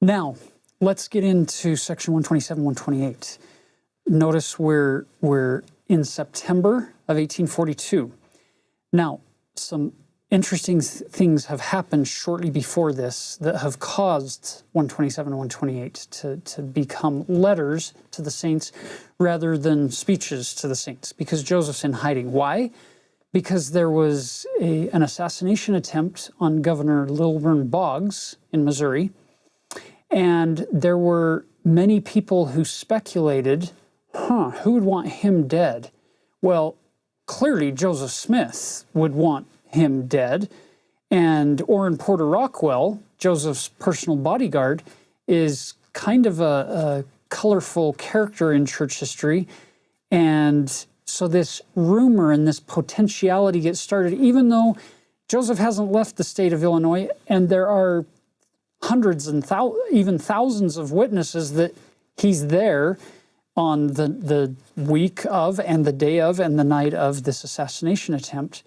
Now, let's get into section 127, 128. Notice we're in September of 1842. Now, some interesting things have happened shortly before this that have caused 127 and 128 to become letters to the saints rather than speeches to the saints, because Joseph's in hiding. Why? Because there was an assassination attempt on Governor Lilburn Boggs in Missouri, and there were many people who speculated, who would want him dead? Well, clearly Joseph Smith would want him dead, and Orrin Porter Rockwell, Joseph's personal bodyguard, is kind of a colorful character in church history, and so this rumor and this potentiality gets started, even though Joseph hasn't left the state of Illinois, and there are hundreds and even thousands of witnesses that he's there on the week of and the day of and the night of this assassination attempt.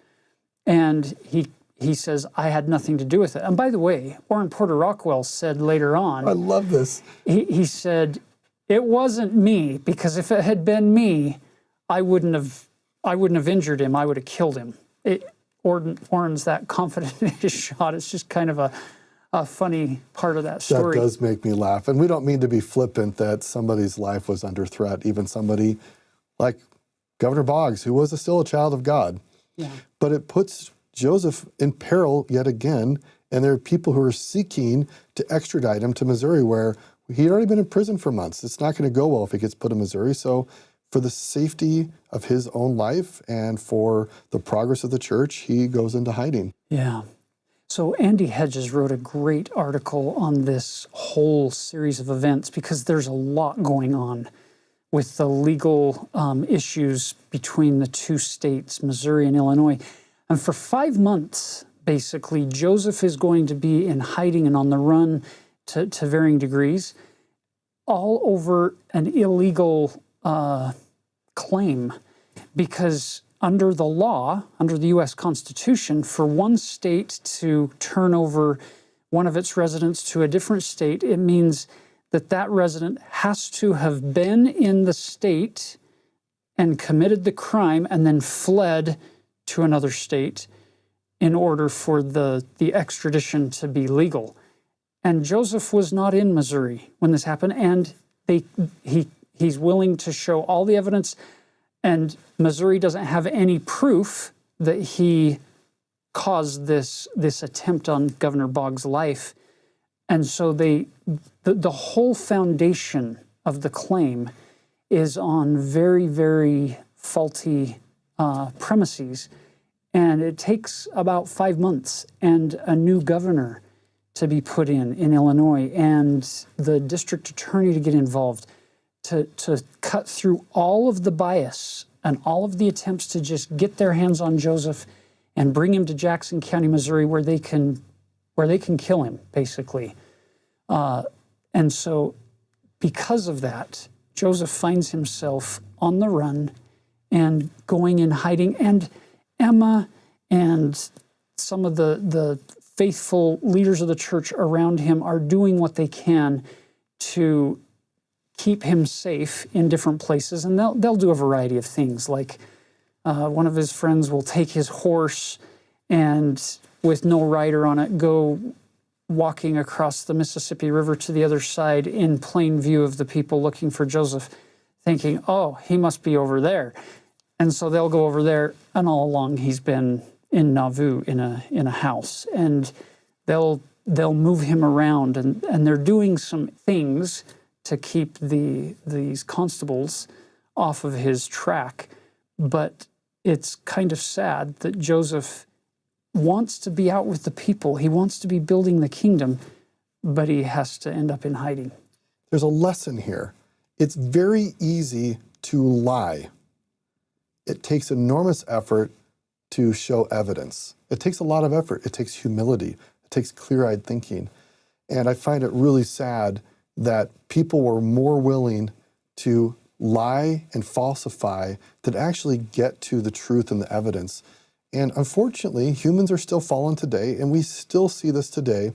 And he says, I had nothing to do with it. And by the way, Orrin Porter Rockwell said later on, I love this. He said, it wasn't me, because if it had been me, I wouldn't have injured him. I would have killed him. Orrin's that confident in his shot. It's just kind of a funny part of that story. That does make me laugh. And we don't mean to be flippant that somebody's life was under threat, even somebody like Governor Boggs, who was still a child of God. Yeah. But it puts Joseph in peril yet again, and there are people who are seeking to extradite him to Missouri, where he'd already been in prison for months. It's not going to go well if he gets put in Missouri. So for the safety of his own life and for the progress of the church, he goes into hiding. Yeah. So Andy Hedges wrote a great article on this whole series of events, because there's a lot going on with the legal issues between the two states, Missouri and Illinois. And for 5 months, basically, Joseph is going to be in hiding and on the run to varying degrees, all over an illegal claim, because under the law, under the U.S. Constitution, for one state to turn over one of its residents to a different state, it means that that resident has to have been in the state and committed the crime and then fled to another state in order for the extradition to be legal. And Joseph was not in Missouri when this happened, and he's willing to show all the evidence, and Missouri doesn't have any proof that he caused this attempt on Governor Boggs' life. And so the whole foundation of the claim is on very, very faulty premises. And it takes about 5 months and a new governor to be put in Illinois, and the district attorney to get involved, to cut through all of the bias and all of the attempts to just get their hands on Joseph and bring him to Jackson County, Missouri, where they can kill him, basically. And so because of that, Joseph finds himself on the run and going in hiding. And Emma and some of the faithful leaders of the church around him are doing what they can to keep him safe in different places. And they'll do a variety of things, like one of his friends will take his horse and, with no rider on it, go walking across the Mississippi River to the other side in plain view of the people looking for Joseph, thinking, oh, he must be over there. And so they'll go over there, and all along he's been in Nauvoo in a house. And they'll move him around, and they're doing some things to keep these constables off of his track. But it's kind of sad that Joseph wants to be out with the people. He wants to be building the kingdom, but he has to end up in hiding. There's a lesson here. It's very easy to lie. It takes enormous effort to show evidence. It takes a lot of effort. It takes humility. It takes clear-eyed thinking. And I find it really sad that people were more willing to lie and falsify than actually get to the truth and the evidence. And unfortunately, humans are still fallen today, and we still see this today,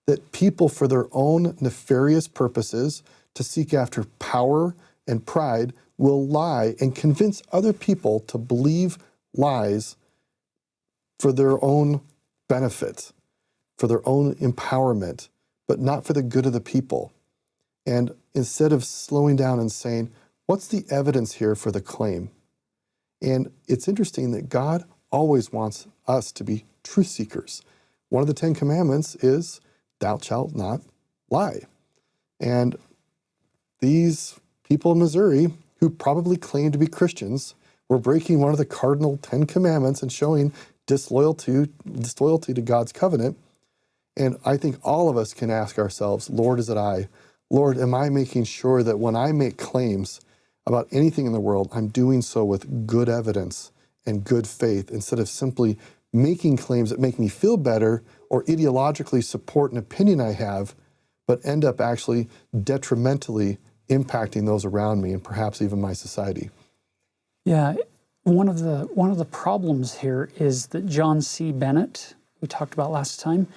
that people, for their own nefarious purposes, to seek after power and pride, will lie and convince other people to believe lies for their own benefit, for their own empowerment, but not for the good of the people. And instead of slowing down and saying, what's the evidence here for the claim? And it's interesting that God always wants us to be truth seekers. One of the 10 commandments is, thou shalt not lie. And these people in Missouri, who probably claim to be Christians, were breaking one of the cardinal 10 commandments and showing disloyalty to God's covenant. And I think all of us can ask ourselves, Lord, is it I? Lord, am I making sure that when I make claims about anything in the world, I'm doing so with good evidence and good faith, instead of simply making claims that make me feel better or ideologically support an opinion I have, but end up actually detrimentally impacting those around me and perhaps even my society. Yeah, one of the problems here is that John C. Bennett, we talked about last time,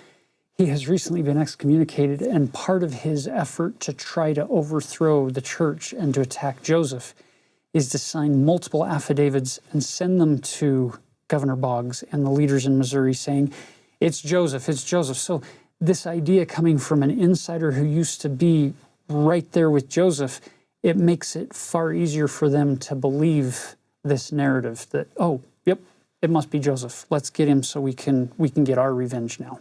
he has recently been excommunicated, and part of his effort to try to overthrow the church and to attack Joseph is to sign multiple affidavits and send them to Governor Boggs and the leaders in Missouri saying, it's Joseph, it's Joseph. So this idea coming from an insider who used to be right there with Joseph, it makes it far easier for them to believe this narrative that, oh, yep, it must be Joseph. Let's get him so we can get our revenge now.